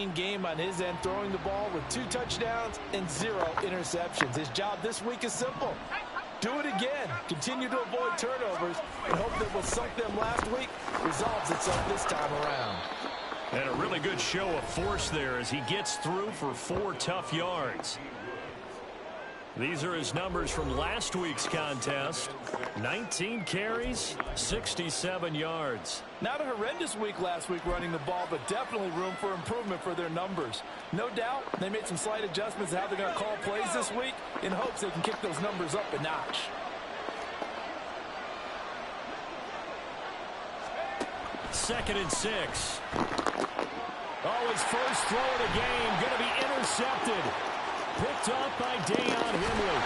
clean game on his end, throwing the ball with 2 touchdowns and 0 interceptions. His job this week is simple. Do it again. Continue to avoid turnovers and hope that what sunk them last week resolves itself this time around. And a really good show of force there as he gets through for 4 tough yards. These are his numbers from last week's contest. 19 carries, 67 yards. Not a horrendous week last week running the ball, but definitely room for improvement for their numbers. No doubt they made some slight adjustments to how they're going to call plays this week in hopes they can kick those numbers up a notch. Second and 6. Oh, his first throw of the game going to be intercepted. Picked off by Deion Henley.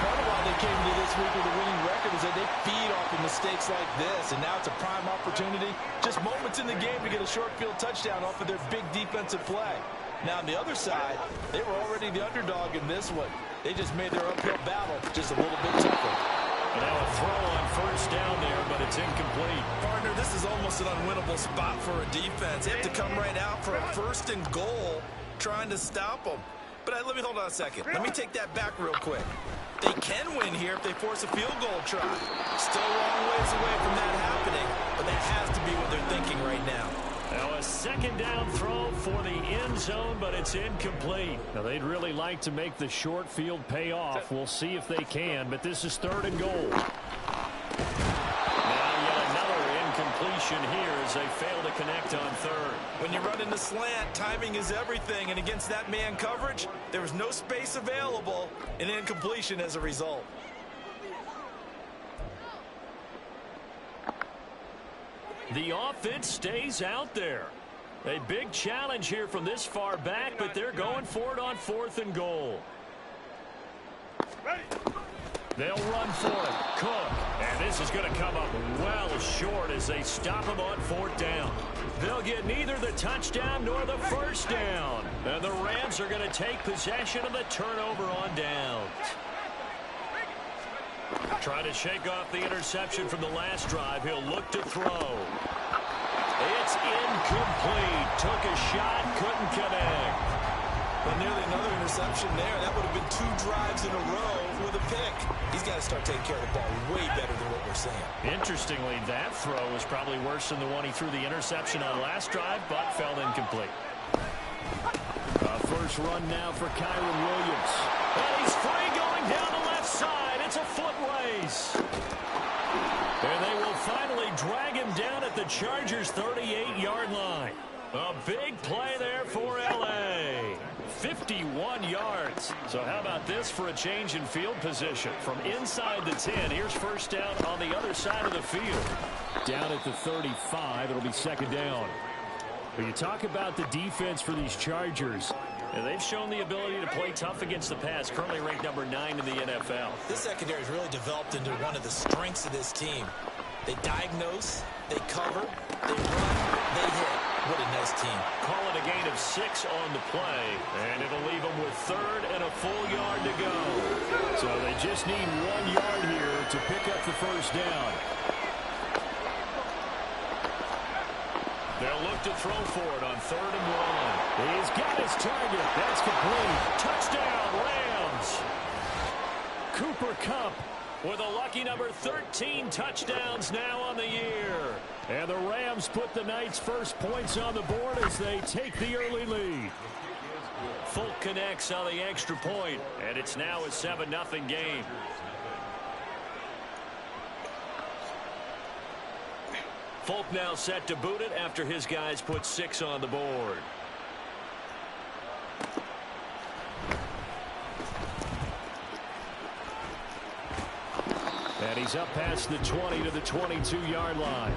Part of why they came to this week with a winning record is that they feed off of mistakes like this, and now it's a prime opportunity, just moments in the game to get a short field touchdown off of their big defensive play. Now on the other side, they were already the underdog in this one. They just made their uphill battle just a little bit tougher. Now a throw on first down there, but it's incomplete. Partner, this is almost an unwinnable spot for a defense. They have to come right out for a first and goal trying to stop them. But let me hold on a second. Let me take that back real quick. They can win here if they force a field goal try. Still a long ways away from that happening, but that has to be what they're thinking right now. Now a second down throw for the end zone, but it's incomplete. Now they'd really like to make the short field pay off. We'll see if they can, but this is third and goal. Now yet another incompletion here as they fail to connect on third. When you run in the slant, timing is everything, and against that man coverage, there was no space available, and incompletion as a result. The offense stays out there. A big challenge here from this far back, but they're going for it on fourth and goal. They'll run for it. Cook. And this is going to come up well short as they stop him on fourth down. They'll get neither the touchdown nor the first down. And the Rams are going to take possession of the turnover on downs. Trying to shake off the interception from the last drive. He'll look to throw. It's incomplete. Took a shot, couldn't connect. But nearly another interception there. That would have been 2 drives in a row with a pick. He's got to start taking care of the ball way better than what we're saying. Interestingly, that throw was probably worse than the one he threw the interception on last drive, but fell incomplete. First run now for Kyron Williams. And he's free going down the left side. It's a foot race. And they will finally drag him down at the Chargers' 38-yard line. A big play there for L.A. 51 yards. So how about this for a change in field position? From inside the 10, here's first down on the other side of the field. Down at the 35, it'll be second down. When you talk about the defense for these Chargers, and they've shown the ability to play tough against the pass, currently ranked number 9 in the NFL. This secondary has really developed into one of the strengths of this team. They diagnose, they cover, they run, they hit. What a nice team. Call it a gain of 6 on the play, and it'll leave them with third and a full yard to go. So they just need 1 yard here to pick up the first down. They'll look to throw for it on third and 1. He's got his target. That's complete. Touchdown, Rams. Cooper Kupp with a lucky number 13 touchdowns now on the year. And the Rams put the Knights' first points on the board as they take the early lead. Folk connects on the extra point, and it's now a 7-0 game. Folk now set to boot it after his guys put 6 on the board. And he's up past the 20 to the 22-yard line.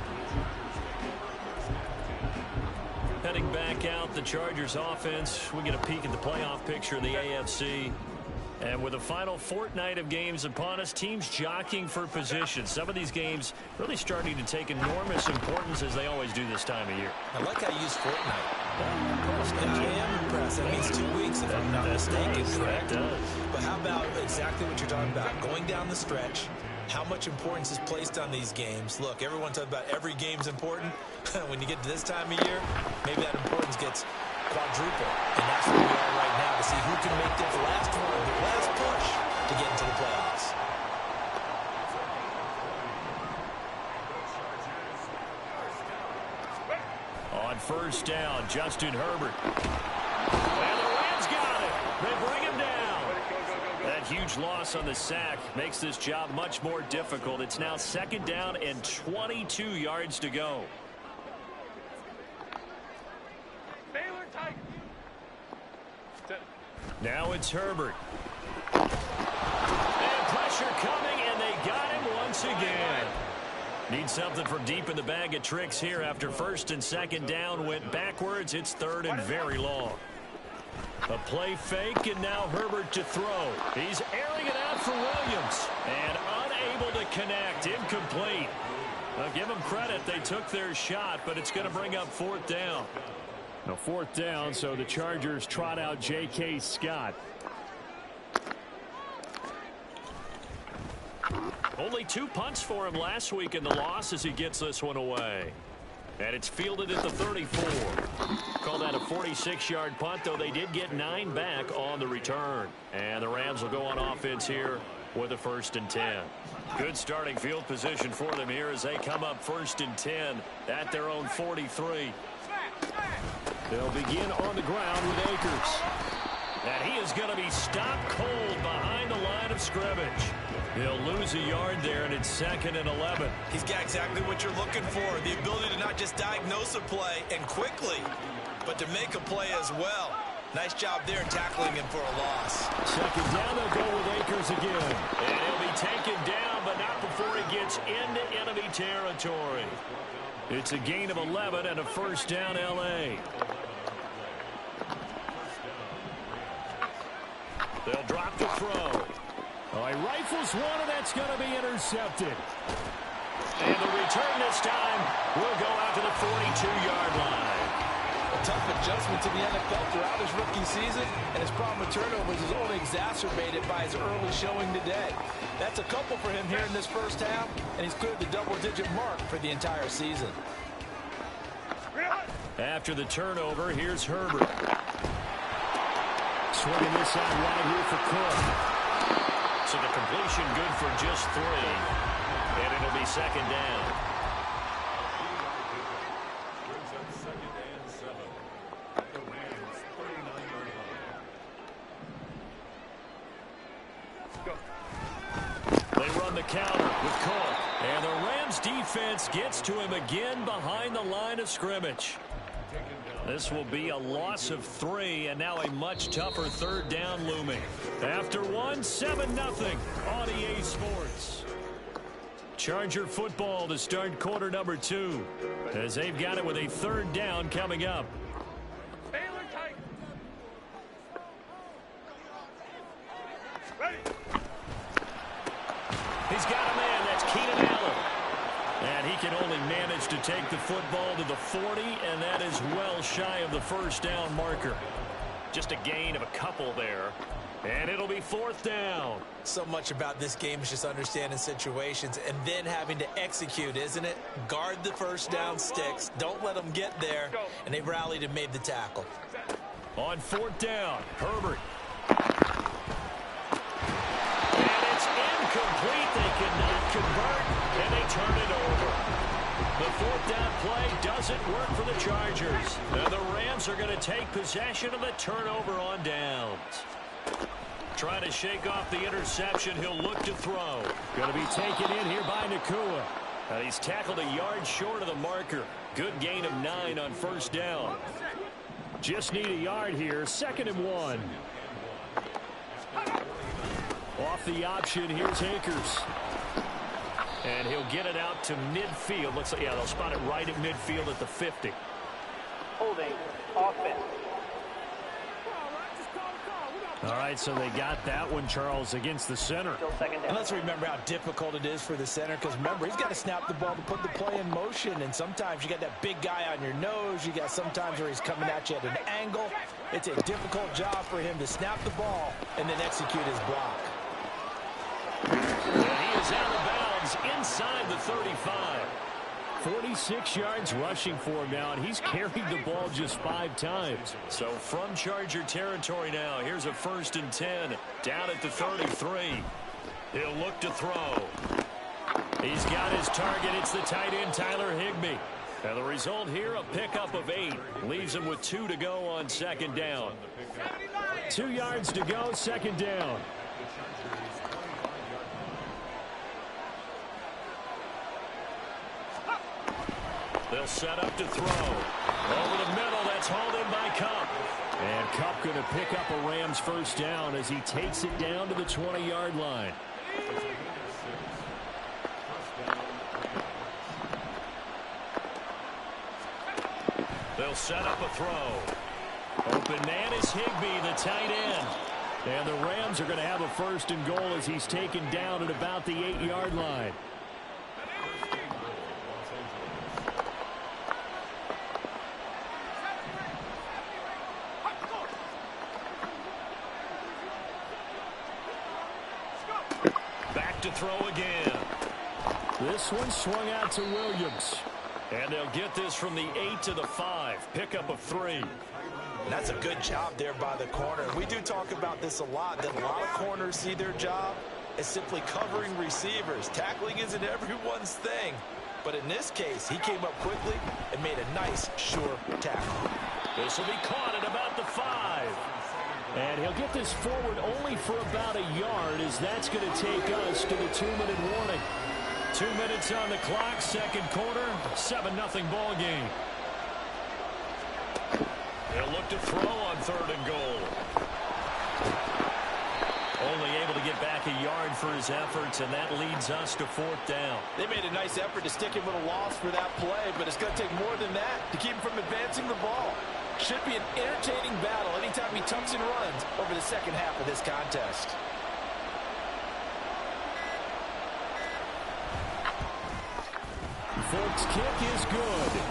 Heading back out, the Chargers offense. We get a peek at the playoff picture of the AFC. And with the final fortnight of games upon us, teams jockeying for position. Some of these games really starting to take enormous importance as they always do this time of year. I like how you use fortnight. I am impressed. That means 2 weeks if I'm not mistaken, correct? That does. But how about exactly what you're talking about? Going down the stretch, how much importance is placed on these games. Look, everyone talks about every game's important. When you get to this time of year, maybe that importance gets quadruple. And that's where we are right now to see who can make this last run, the last push to get into the playoffs. On first down, Justin Herbert. And the Rams got it. They bring him down. That huge loss on the sack makes this job much more difficult. It's now 2nd down and 22 yards to go. Now it's Herbert. And pressure coming, and they got him once again. Need something from deep in the bag of tricks here after 1st and 2nd down went backwards. It's 3rd and very long. A play fake, and now Herbert to throw. He's airing it out for Williams, and unable to connect. Incomplete. Now give them credit. They took their shot, but it's going to bring up 4th down. Now 4th down, so the Chargers trot out J.K. Scott. Only 2 punts for him last week in the loss as he gets this one away. And it's fielded at the 34. Call that a 46-yard punt, though they did get 9 back on the return. And the Rams will go on offense here with a 1st and 10. Good starting field position for them here as they come up 1st and 10 at their own 43. They'll begin on the ground with Akers. And he is going to be stopped cold behind the line of scrimmage. He'll lose a yard there, and it's 2nd and 11. He's got exactly what you're looking for, the ability to not just diagnose a play and quickly, but to make a play as well. Nice job there tackling him for a loss. 2nd down, they'll go with Akers again. And he'll be taken down, but not before he gets into enemy territory. It's a gain of 11 and a 1st down, L.A. They'll drop the throw. Oh, he rifles one, and that's going to be intercepted. And the return this time will go out to the 42-yard line. A tough adjustment to the NFL throughout his rookie season, and his problem with turnovers is only exacerbated by his early showing today. That's a couple for him here in this first half, and he's cleared the double-digit mark for the entire season. After the turnover, here's Herbert. Swinging this out right here for Cook. So the completion good for just 3. And it'll be 2nd down. They run the counter with Cook. And the Rams defense gets to him again behind the line of scrimmage. This will be a loss of 3, and now a much tougher 3rd down looming. After 7-0 on EA Sports. Charger football to start quarter number 2, as they've got it with a 3rd down coming up. He's got a man. That's Keenan Allen. And he can only manage to take the football to the 40, and that is well shy of the 1st down marker. Just a gain of a couple there. And it'll be 4th down. So much about this game is just understanding situations and then having to execute, isn't it? Guard the 1st down sticks. Don't let them get there. And they rallied and made the tackle. On 4th down, Herbert. And it's incomplete. They cannot convert, and they turn it over. The 4th down play doesn't work for the Chargers. Now the Rams are going to take possession of the turnover on downs. Trying to shake off the interception. He'll look to throw. Going to be taken in here by Nakua. And he's tackled a yard short of the marker. Good gain of 9 on 1st down. Just need a yard here. 2nd and 1. Off the option, here's Akers. And he'll get it out to midfield. Looks like, yeah, they'll spot it right at midfield at the 50. Holding offense. All right, so they got that one, Charles, against the center. And let's remember how difficult it is for the center, because remember, he's got to snap the ball to put the play in motion, and sometimes you got that big guy on your nose. You got sometimes where he's coming at you at an angle. It's a difficult job for him to snap the ball and then execute his block. And he is out of bounds inside the 35. 46 yards rushing for him now, and he's carried the ball just 5 times. So from Charger territory now, here's a 1st and 10 down at the 33. He'll look to throw. He's got his target. It's the tight end, Tyler Higbee. And the result here, a pickup of 8. Leaves him with 2 to go on 2nd down. 2 yards to go, 2nd down. They'll set up to throw. Over the middle, that's hauled in by Kupp. And Kupp going to pick up a Rams 1st down as he takes it down to the 20-yard line. They'll set up a throw. Open man is Higbee, the tight end. And the Rams are going to have a 1st and goal as he's taken down at about the 8-yard line. Back to throw again. This one swung out to Williams. And they'll get this from the 8 to the 5. Pickup of 3. And that's a good job there by the corner. We do talk about this a lot, that a lot of corners see their job as simply covering receivers. Tackling isn't everyone's thing. But in this case, he came up quickly and made a nice, sure tackle. This will be caught at about the 5. And he'll get this forward only for about a yard, as that's going to take us to the 2-minute warning. 2 minutes on the clock, 2nd quarter, 7-0 ball game. They'll look to throw on 3rd and goal. Only able to get back a yard for his efforts, and that leads us to 4th down. They made a nice effort to stick him with a loss for that play, but it's going to take more than that to keep him from advancing the ball. Should be an entertaining battle anytime he tucks and runs over the 2nd half of this contest. Folks, kick is good.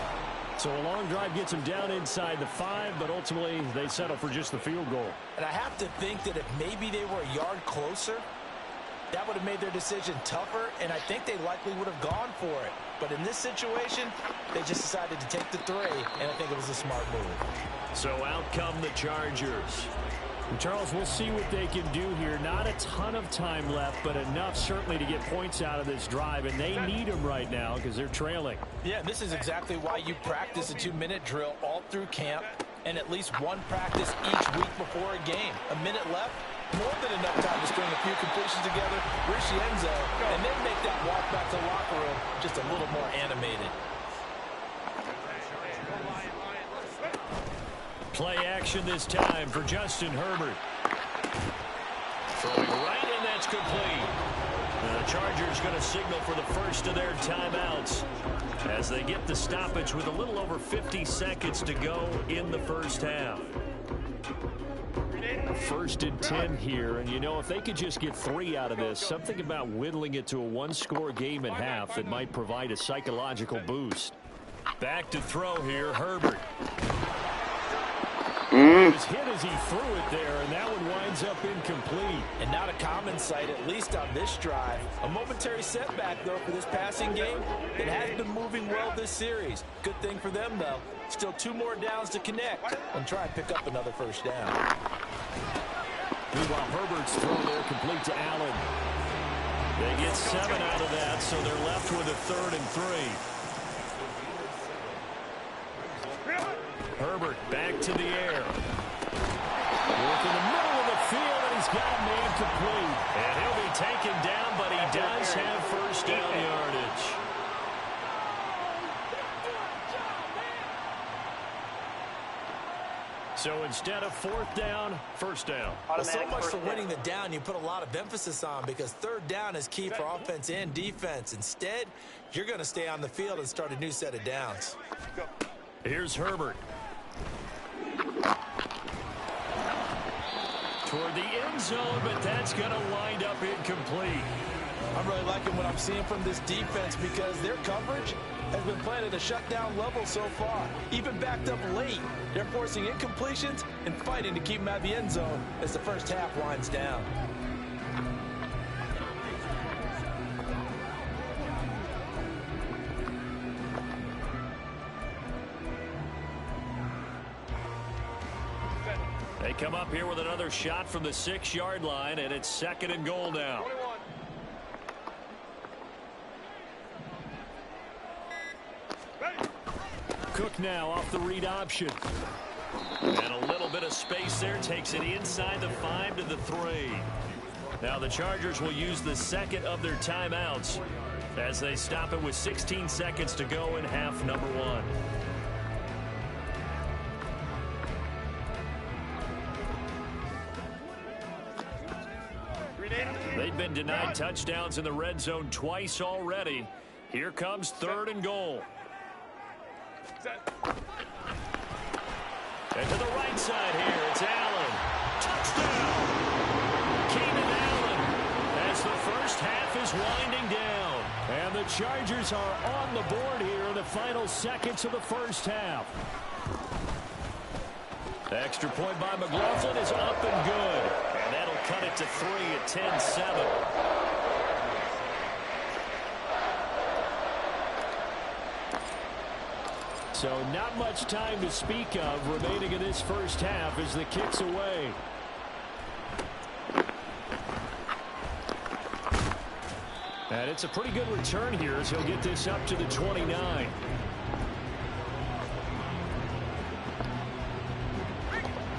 So a long drive gets him down inside the 5, but ultimately they settle for just the field goal. And I have to think that if maybe they were a yard closer, that would have made their decision tougher, and I think they likely would have gone for it. But in this situation, they just decided to take the 3, and I think it was a smart move. So out come the Chargers. And Charles, we'll see what they can do here. Not a ton of time left, but enough certainly to get points out of this drive, and they need them right now because they're trailing. Yeah, this is exactly why you practice a 2-minute drill all through camp and at least one practice each week before a game. A minute left, more than enough time to string a few completions together, reach the end zone, and then make that walk back to the locker room just a little more animated. Play action this time for Justin Herbert. Throwing right, and that's complete. And the Chargers going to signal for the first of their timeouts as they get the stoppage with a little over 50 seconds to go in the 1st half. 1st and 10 here, and you know, if they could just get 3 out of this, something about whittling it to a 1-score game at half that might provide a psychological boost. Back to throw here, Herbert. He was hit as he threw it there, and that one winds up incomplete. And not a common sight, at least on this drive. A momentary setback, though, for this passing game. It has been moving well this series. Good thing for them, though. Still 2 more downs to connect and try and pick up another 1st down. Meanwhile, Herbert's throw there complete to Allen. They get 7 out of that, so they're left with a 3rd and 3. Herbert back to the air. Work in the middle of the field, and he's got a man complete. And he'll be taken down, but he does have 1st down yardage. So instead of 4th down, 1st down. Well, so much for winning the down you put a lot of emphasis on, because 3rd down is key for offense and defense. Instead, you're going to stay on the field and start a new set of downs. Here's Herbert. Toward the end zone, but that's going to wind up incomplete. I'm really liking what I'm seeing from this defense because their coverage has been playing at a shutdown level so far. Even backed up late, they're forcing incompletions and fighting to keep them out of the end zone as the 1st half winds down. They come up here with another shot from the 6-yard line, and it's 2nd and goal now. 21. Cook now off the read option. And a little bit of space there, takes it inside the 5 to the 3. Now the Chargers will use the second of their timeouts as they stop it with 16 seconds to go in half number 1. They've been denied touchdowns in the red zone twice already. Here comes 3rd and goal. And to the right side here, it's Allen. Touchdown! Keenan Allen as the first half is winding down. And the Chargers are on the board here in the final seconds of the first half. The extra point by McLaughlin is up and good. And that'll cut it to 3 at 10-7. So not much time to speak of remaining in this first half as the kick's away. And it's a pretty good return here as he'll get this up to the 29.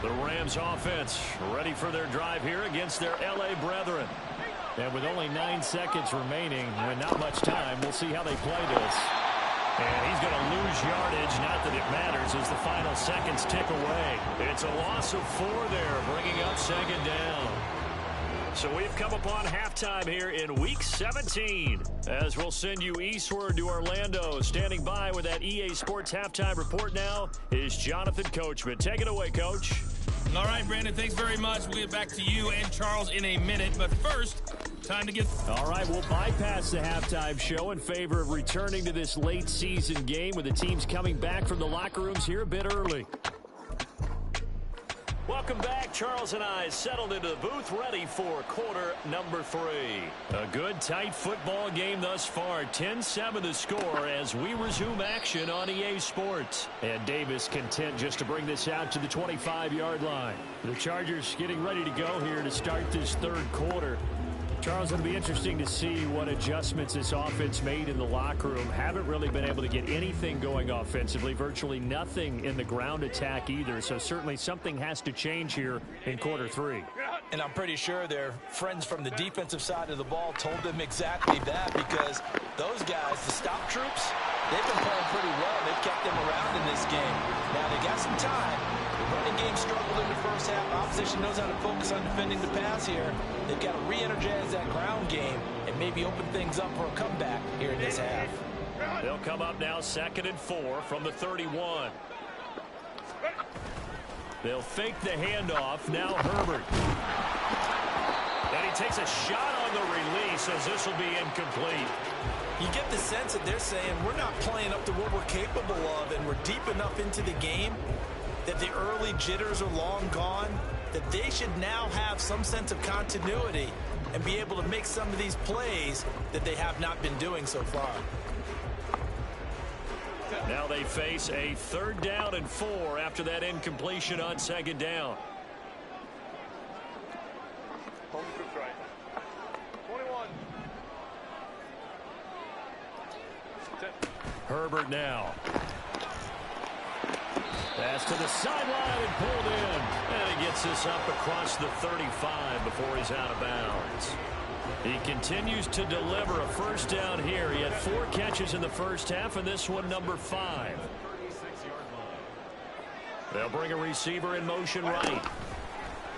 The Rams offense ready for their drive here against their L.A. brethren. And with only 9 seconds remaining and not much time, we'll see how they play this. And he's going to lose yardage, not that it matters, as the final seconds tick away. It's a loss of 4 there, bringing up 2nd down. So we've come upon halftime here in Week 17, as we'll send you eastward to Orlando. Standing by with that EA Sports halftime report now is Jonathan Coachman. Take it away, Coach. All right, Brandon, thanks very much. We'll get back to you and Charles in a minute. But first, time to get... All right, we'll bypass the halftime show in favor of returning to this late season game with the teams coming back from the locker rooms here a bit early. Welcome back. Charles and I settled into the booth ready for quarter number 3. A good, tight football game thus far. 10-7 the score as we resume action on EA Sports. And Davis content just to bring this out to the 25-yard line. The Chargers getting ready to go here to start this 3rd quarter. Charles, it'll be interesting to see what adjustments this offense made in the locker room. Haven't really been able to get anything going offensively. Virtually nothing in the ground attack either. So certainly something has to change here in quarter 3. And I'm pretty sure their friends from the defensive side of the ball told them exactly that, because those guys, the stop troops, they've been playing pretty well. They've kept them around in this game. Now they got some time. The running game struggled in the first half. Opposition knows how to focus on defending the pass here. They've got to re-energize that ground game and maybe open things up for a comeback here in this half. They'll come up now 2nd and 4 from the 31. They'll fake the handoff. Now Herbert. And he takes a shot on the release as this will be incomplete. You get the sense that they're saying we're not playing up to what we're capable of, and we're deep enough into the game that the early jitters are long gone, that they should now have some sense of continuity and be able to make some of these plays that they have not been doing so far. Now they face a 3rd down and 4 after that incompletion on 2nd down. Right. 21. Herbert now. Pass to the sideline and pulled in. And he gets this up across the 35 before he's out of bounds. He continues to deliver a 1st down here. He had 4 catches in the first half, and this one number 5. They'll bring a receiver in motion right.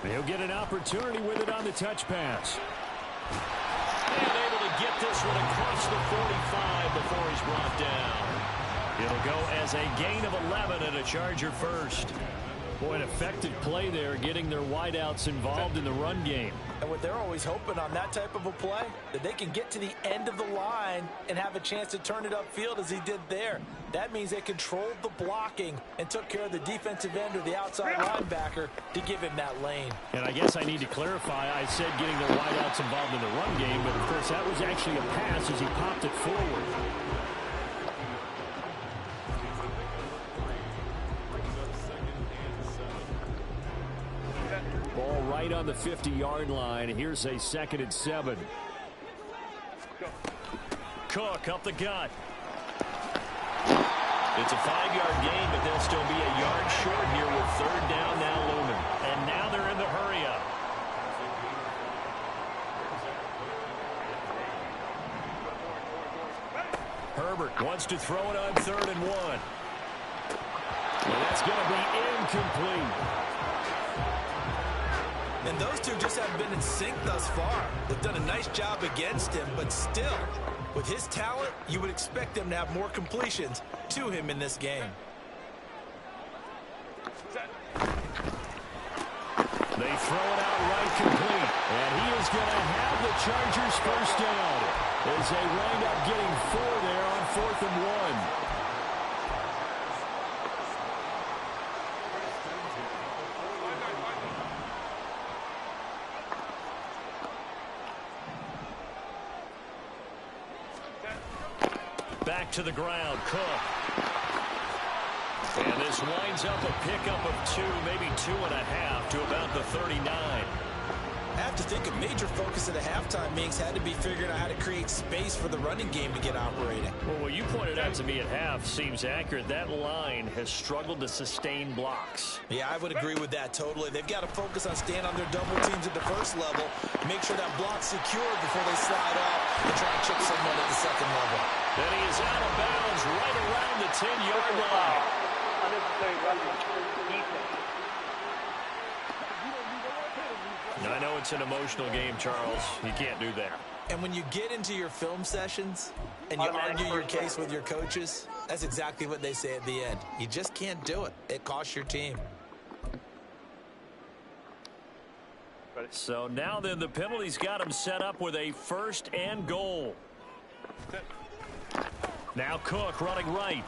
He'll get an opportunity with it on the touch pass. And able to get this one across the 45 before he's brought down. It'll go as a gain of 11 and a Charger first. Boy, an effective play there, getting their wideouts involved in the run game. And what they're always hoping on that type of a play, that they can get to the end of the line and have a chance to turn it upfield as he did there. That means they controlled the blocking and took care of the defensive end or the outside linebacker to give him that lane. And I guess I need to clarify, I said getting their wideouts involved in the run game, but of course that was actually a pass as he popped it forward. right on the 50-yard line. Here's a 2nd and 7. Cook up the gut. It's a 5-yard gain, but they'll still be a yard short here with 3rd down now looming. And now they're in the hurry-up. Herbert wants to throw it on 3rd and 1. And that's going to be incomplete. And those two just haven't been in sync thus far. They've done a nice job against him, but still, with his talent, you would expect them to have more completions to him in this game. They throw it out right complete. And he is going to have the Chargers first down as they wind up getting 4 there on 4th and 1. Back to the ground, Cook. And this winds up a pickup of 2, maybe 2.5 to about the 39. I have to think a major focus at the halftime meetings had to be figuring out how to create space for the running game to get operating. Well, what you pointed out to me at half seems accurate. That line has struggled to sustain blocks. Yeah, I would agree with that totally. They've got to focus on staying on their double teams at the first level, make sure that block's secured before they slide off and try and chip someone at the second level. Then he is out of bounds right around the 10-yard line. I know it's an emotional game, Charles. You can't do that. And when you get into your film sessions and you argue your case with your coaches, that's exactly what they say at the end. You just can't do it. It costs your team. So now then the penalty's got him set up with a 1st and goal. Now Cook running right.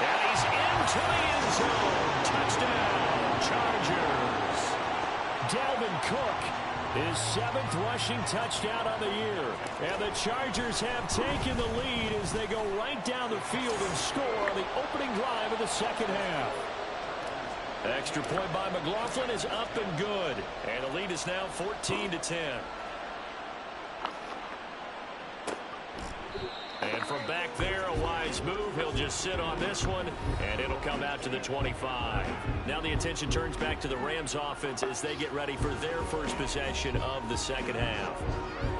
And he's into the end zone. Touchdown, Chargers. Dalvin Cook, his 7th rushing touchdown on the year. And the Chargers have taken the lead as they go right down the field and score on the opening drive of the 2nd half. Extra point by McLaughlin is up and good. And the lead is now 14-10. And from back there, a wise move. He'll just sit on this one, and it'll come out to the 25. Now the attention turns back to the Rams offense as they get ready for their first possession of the 2nd half.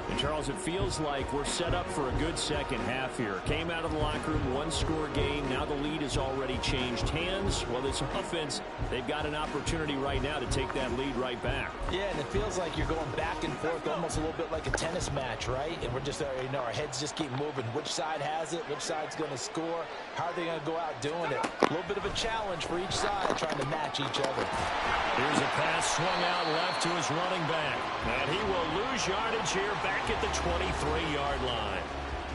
And Charles, it feels like we're set up for a good 2nd half here. Came out of the locker room, 1-score game. Now the lead has already changed hands. Well, this offense, they've got an opportunity right now to take that lead right back. Yeah, and it feels like you're going back and forth almost a little bit like a tennis match, right? And we're just, our heads just keep moving. Which side has it? Which side's going to score? How are they going to go out doing it? A little bit of a challenge for each side trying to match each other. Here's a pass swung out left to his running back. And he will lose yardage here back at the 23-yard line.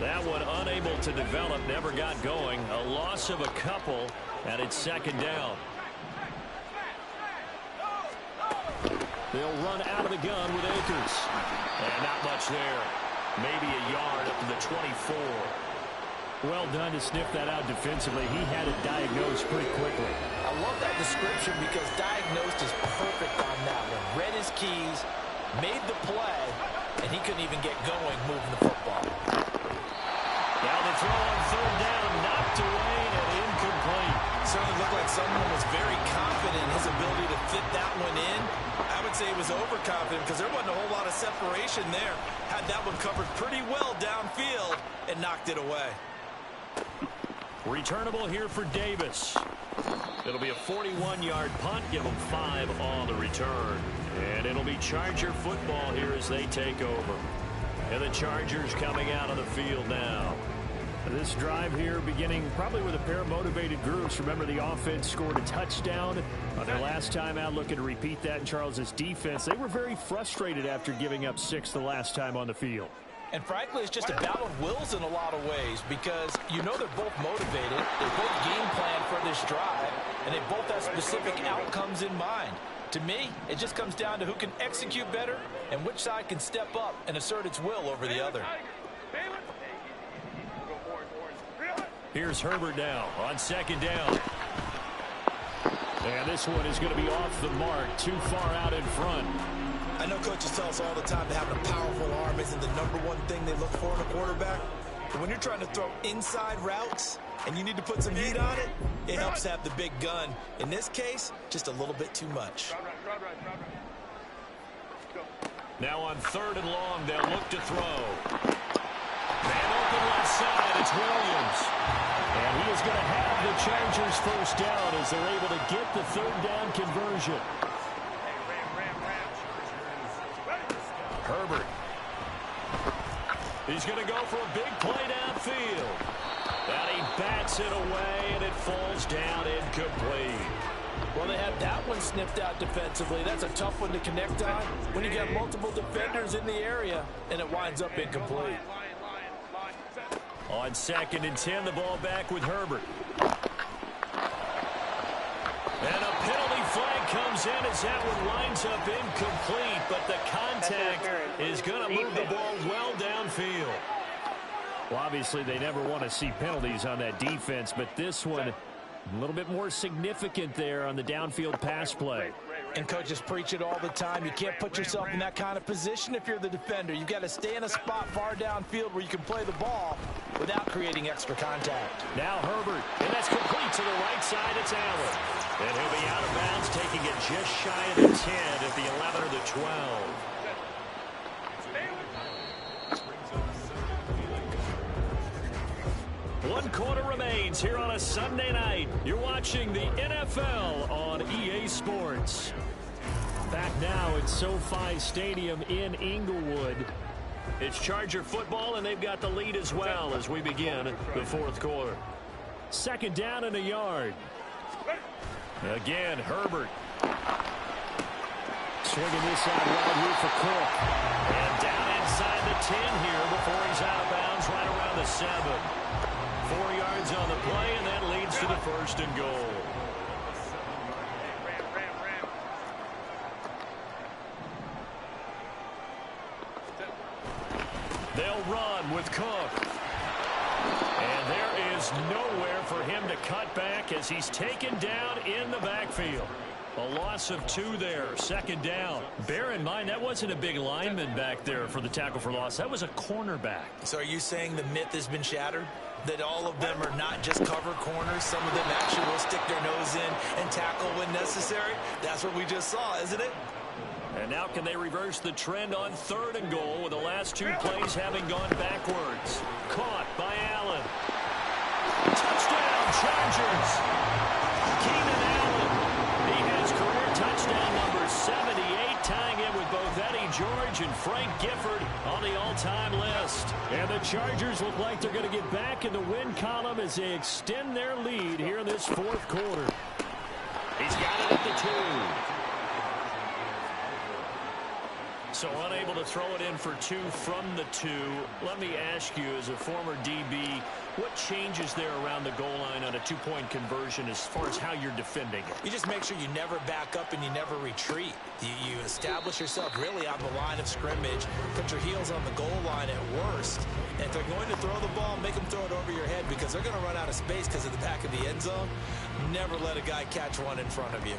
That one unable to develop, never got going. A loss of a couple, and it's 2nd down. They'll run out of the gun with Akers. And not much there. Maybe a yard up to the 24. Well done to sniff that out defensively. He had it diagnosed pretty quickly. I love that description because diagnosed is perfect on that one. Read his keys, made the play, and he couldn't even get going moving the football. Now the throw on 3rd down, knocked away and incomplete. Certainly looked like someone was very confident in his ability to fit that one in. I would say he was overconfident because there wasn't a whole lot of separation there. Had that one covered pretty well downfield and knocked it away. Returnable here for Davis. It'll be a 41-yard punt. Give them 5 on the return. And it'll be Charger football here as they take over. And the Chargers coming out on the field now. This drive here beginning probably with a pair of motivated groups. Remember, the offense scored a touchdown on their last time out, looking to repeat that in Charles's defense. They were very frustrated after giving up 6 the last time on the field. And frankly, it's just a battle of wills in a lot of ways because you know they're both motivated. They both game plan for this drive, and they both have specific outcomes in mind. To me, it just comes down to who can execute better and which side can step up and assert its will over the other. Here's Herbert now on 2nd down. And this one is going to be off the mark, too far out in front. I know coaches tell us all the time that having a powerful arm isn't the #1 thing they look for in a quarterback. But when you're trying to throw inside routes and you need to put some heat on it, it helps to have the big gun. In this case, just a little bit too much. Now on 3rd and long, they'll look to throw. Man open left side, it's Williams. And he is going to have the Chargers first down as they're able to get the 3rd down conversion. Herbert. He's going to go for a big play downfield. And he bats it away, and it falls down incomplete. Well, they had that one sniffed out defensively. That's a tough one to connect on when you got multiple defenders in the area, and it winds up incomplete. On 2nd and 10, the ball back with Herbert. And a penalty flag comes in as that one winds up incomplete, but the contact is going to move the ball well downfield. Well, obviously, they never want to see penalties on that defense, but this one a little bit more significant there on the downfield pass play. And coaches preach it all the time. You can't put yourself in that kind of position if you're the defender. You've got to stay in a spot far downfield where you can play the ball without creating extra contact. Now Herbert, and that's complete to the right side. It's Allen. And he'll be out of bounds, taking it just shy of the 10 at the 11 or the 12. One quarter remains here on a Sunday night. You're watching the NFL on EA Sports. Back now at SoFi Stadium in Inglewood. It's Charger football, and they've got the lead as well as we begin the 4th quarter. 2nd down and a yard. Again, Herbert. Swinging this side wide here for Cook. And down inside the 10 here before he's out of bounds right around the 7. 4 yards on the play, and that leads to the 1st and goal. They'll run with Cook. And there is nowhere for him to cut back as he's taken down in the backfield. A loss of 2 there, 2nd down. Bear in mind, that wasn't a big lineman back there for the tackle for loss. That was a cornerback. So are you saying the myth has been shattered? That all of them are not just cover corners? Some of them actually will stick their nose in and tackle when necessary? That's what we just saw, isn't it? And now can they reverse the trend on 3rd and goal with the last 2 plays having gone backwards? Caught by Allen. Touchdown, Chargers. Keenan Allen. He has career touchdown number 78, tying it with both Eddie George and Frank Gifford on the all-time list. And the Chargers look like they're going to get back in the win column as they extend their lead here in this 4th quarter. He's got it at the 2. So unable to throw it in for 2 from the 2. Let me ask you, as a former DB, what changes there around the goal line on a 2-point conversion as far as how you're defending it? You just make sure you never back up and you never retreat. You establish yourself really on the line of scrimmage, put your heels on the goal line at worst. And if they're going to throw the ball, make them throw it over your head because they're going to run out of space because of the back of the end zone. Never let a guy catch one in front of you.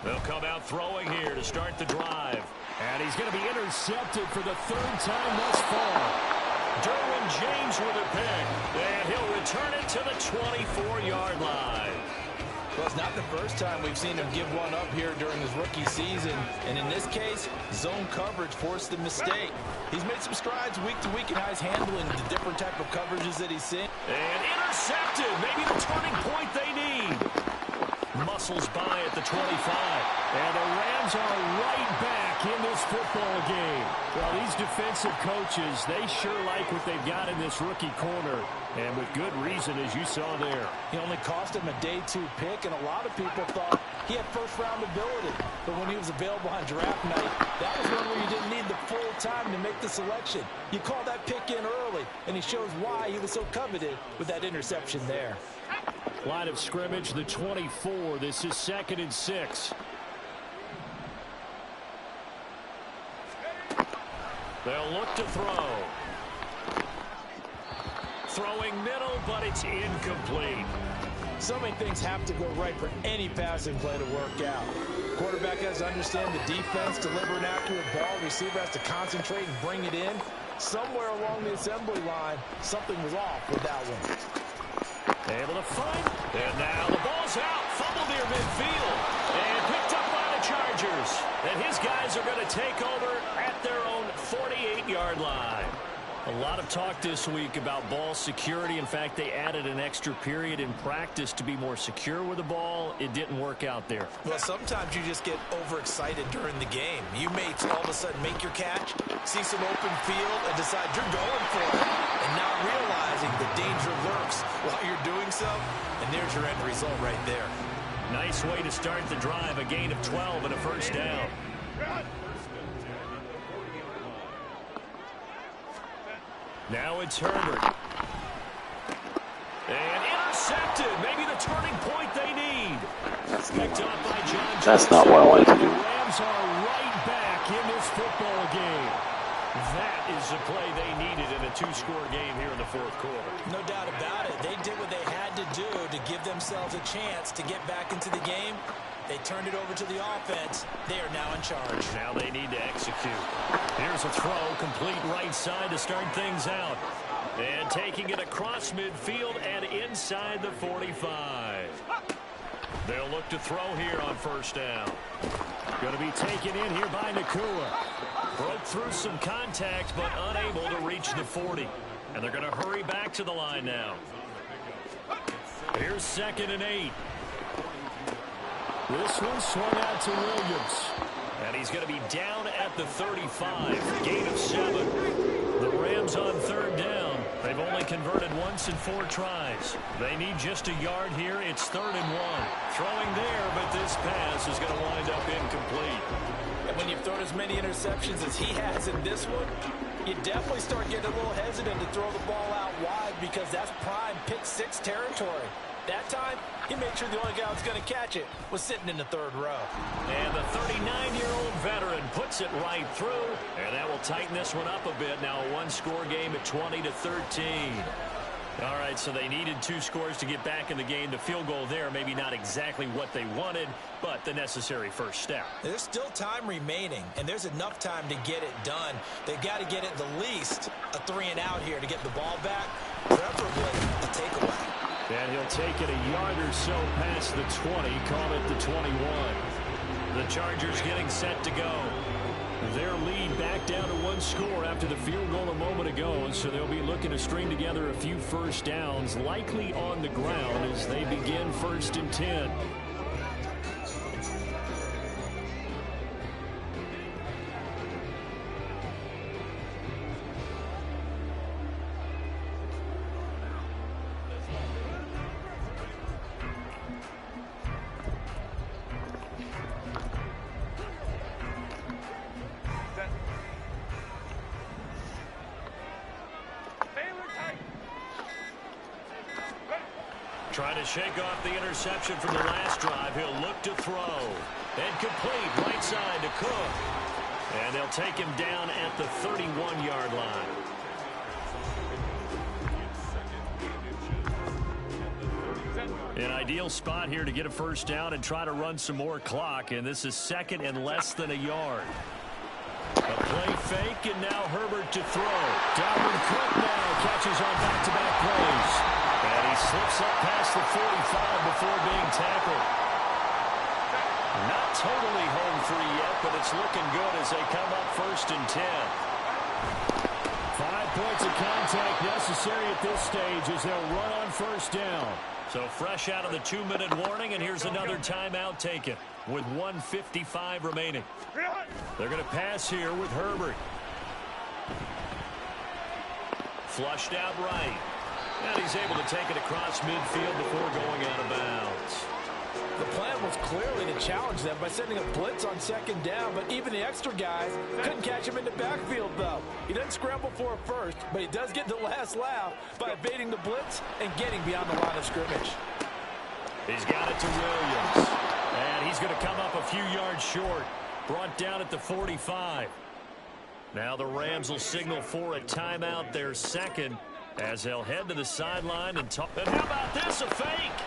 They'll come out throwing here to start the drive. And he's going to be intercepted for the 3rd time thus far. Derwin James with a pick. And he'll return it to the 24-yard line. Well, it's not the first time we've seen him give one up here during his rookie season. And in this case, zone coverage forced the mistake. He's made some strides week to week in how he's handling the different type of coverages that he's seen. And intercepted. Maybe the turning point they need. Muscles by at the 25. And the Rams are right back in this football game. Well, these defensive coaches, they sure like what they've got in this rookie corner. And with good reason, as you saw there. He only cost him a day 2 pick, and a lot of people thought he had first-round ability. But when he was available on draft night, that was one where you didn't need the full time to make the selection. You call that pick in early, and he shows why he was so coveted with that interception there. Line of scrimmage, the 24. This is 2nd and 6. They'll look to throw. Throwing middle, but it's incomplete. So many things have to go right for any passing play to work out. Quarterback has to understand the defense, deliver an accurate ball. Receiver has to concentrate and bring it in. Somewhere along the assembly line, something was off with that one. Able to find. And now the ball's out. Fumble near midfield. And picked up by the Chargers. And his guys are going to take over at their own 48-yard line. A lot of talk this week about ball security. In fact, they added an extra period in practice to be more secure with the ball. It didn't work out there. Well, sometimes you just get overexcited during the game. You may all of a sudden make your catch, see some open field, and decide you're going for it, and not realizing the danger lurks while you're doing so. And there's your end result right there. Nice way to start the drive. A gain of 12 and a first down. Now it's Herbert. And intercepted. Maybe the turning point they need. Picked up by John Johnson. That's not what I wanted to do. The Rams are right back in this football game. That is the play they needed in a two-score game here in the fourth quarter. No doubt about it. They did what they had to do to give themselves a chance to get back into the game. They turned it over to the offense. They are now in charge. Now they need to execute. Here's a throw, complete right side to start things out. And taking it across midfield and inside the 45. They'll look to throw here on first down. Going to be taken in here by Nakua. Broke through some contact, but unable to reach the 40. And they're going to hurry back to the line now. Here's 2nd and 8. This one swung out to Williams. And he's going to be down at the 35. Gain of 7. The Rams on 3rd down. They've only converted once in 4 tries. They need just a yard here. It's 3rd and 1. Throwing there, but this pass is going to wind up incomplete. And when you've thrown as many interceptions as he has in this one, you definitely start getting a little hesitant to throw the ball out wide because that's prime pick 6 territory. That time, he made sure the only guy who was going to catch it was sitting in the 3rd row. And the 39-year-old veteran puts it right through, and that will tighten this one up a bit. Now a one-score game at 20-13. All right, so they needed 2 scores to get back in the game. The field goal there, maybe not exactly what they wanted, but the necessary first step. There's still time remaining, and there's enough time to get it done. They've got to get at the least a 3-and-out here to get the ball back, preferably a takeaway. And he'll take it a yard or so past the 20, call it the 21. The Chargers getting set to go. Their lead back down to 1 score after the field goal a moment ago, so they'll be looking to string together a few first downs, likely on the ground as they begin 1st and 10. Trying to shake off the interception from the last drive. He'll look to throw. And complete right side to Cook. And they'll take him down at the 31-yard line. An ideal spot here to get a first down and try to run some more clock. And this is 2nd and less than a yard. A play fake, and now Herbert to throw. Dalvin Cook now catches on back-to-back plays. And he slips up past the 45 before being tackled. Not totally home free yet, but it's looking good as they come up 1st and 10. 5 points of contact necessary at this stage as they'll run on first down. So fresh out of the 2-minute warning, and here's another timeout taken with 1:55 remaining. They're going to pass here with Herbert. Flushed out right. And he's able to take it across midfield before going out of bounds. The plan was clearly to challenge them by sending a blitz on 2nd down, but even the extra guys couldn't catch him in the backfield, though. He doesn't scramble for it first, but he does get the last laugh by evading the blitz and getting beyond the line of scrimmage. He's got it to Williams. And he's going to come up a few yards short. Brought down at the 45. Now the Rams will signal for a timeout, their second, as they'll head to the sideline and talk. And how about this, a fake?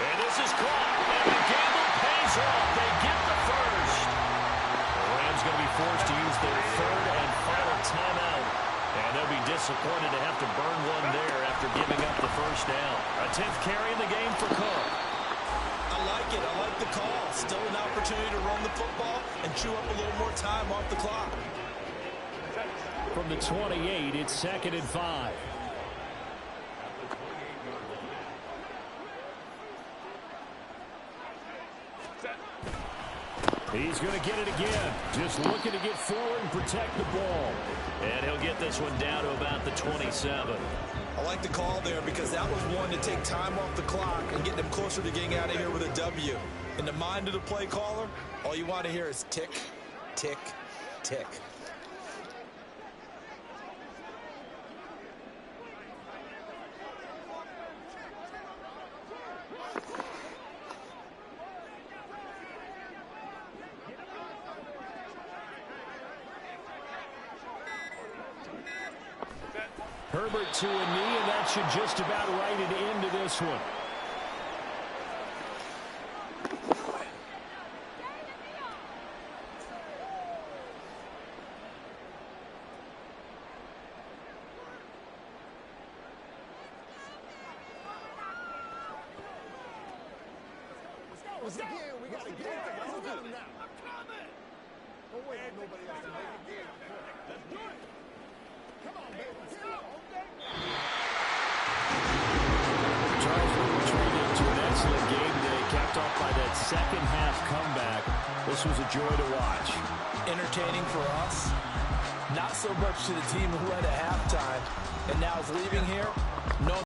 And this is caught, and the gamble pays off. They get the first. The Rams going to be forced to use their third and final timeout, and they'll be disappointed to have to burn one there after giving up the first down. A 10th carry in the game for Cook. I like it. I like the call. Still an opportunity to run the football and chew up a little more time off the clock. From the 28, it's 2nd and 5. He's going to get it again. Just looking to get forward and protect the ball. And he'll get this one down to about the 27. I like the call there because that was one to take time off the clock and get them closer to getting out of here with a W. In the mind of the play caller, all you want to hear is tick, tick, tick. Herbert to a knee, and that should just about write it into this one. We got to get it. Look at him now. Don't wait on nobody else to make a game. Let's do it. Come on, baby. Let's go. Charles will return into an excellent game today, capped off by that second half comeback. This was a joy to watch. Entertaining for us, not so much to the team who led at halftime and now is leaving here. No.